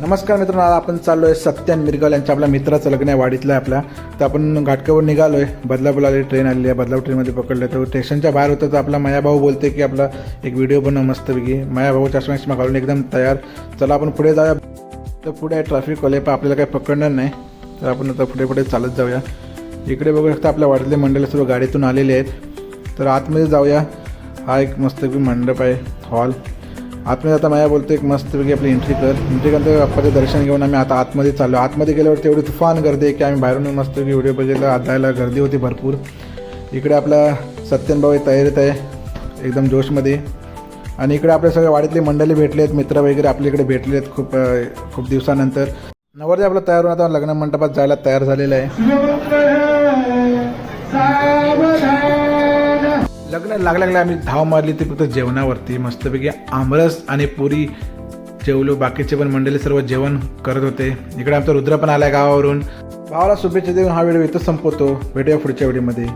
नमस्कार मित्रांनो, आज आपण चाललो आहे सत्यान मिरगाव यांच्या आपल्या मित्राचं लग्न आहे, वाडीतलं आहे आपल्या. तर आपण घाटकावर निघालो आहे. बदलापूर आली ट्रेन आलेली आहे. बदलापूर ट्रेनमध्ये पकडलं. तर स्टेशनच्या बाहेर होतं तर आपला माया भाऊ बोलते की आपला एक व्हिडिओ बनव मस्तपैकी. माया भाऊ चष्मा घालून एकदम तयार. चला आपण पुढे जाऊया. तर पुढे ट्रॅफिक वाले पण आपल्याला काही पकडणार नाही. तर आपण आता पुढे चालत जाऊया. इकडे बघू शकता आपल्या वाडीतले मंडळी सर्व गाडीतून आलेले आहेत. तर आतमध्ये जाऊया. हा एक मस्तपैकी मंडप आहे, हॉल. आतमध्ये आता माया बोलतो एक मस्तपैकी आपली एंट्री कर बाप्पाचे दर्शन घेऊन आम्ही आता आतमध्ये चाललो. आतमध्ये गेल्यावर तेवढी तुफान गर्दी आहे की आम्ही बाहेरून मस्तपैकी व्हिडिओ बघितला. आत जायला गर्दी होती भरपूर. इकडे आपला सत्यन भाऊ तयारीत आहे एकदम जोशमध्ये. आणि इकडे आपल्या सगळ्या वाडीतले मंडळी भेटले आहेत, मित्र वगैरे आपल्या इकडे भेटले आहेत खूप दिवसानंतर. नवरदेव आपला तयार होऊन आता लग्न मंडपात जायला तयार झालेला आहे. लग्न लागल्या आम्ही धाव मारली ती फक्त जेवणावरती. मस्तपैकी आमरस आणि पुरी जेवलो. बाकीचे पण मंडळी सर्व जेवण करत होते. इकडे आमचा रुद्र पण आलाय गावावरून. भावाला शुभेच्छा देऊन हा व्हिडिओ इथं संपवतो. भेटूया पुढच्या व्हिडिओमध्ये.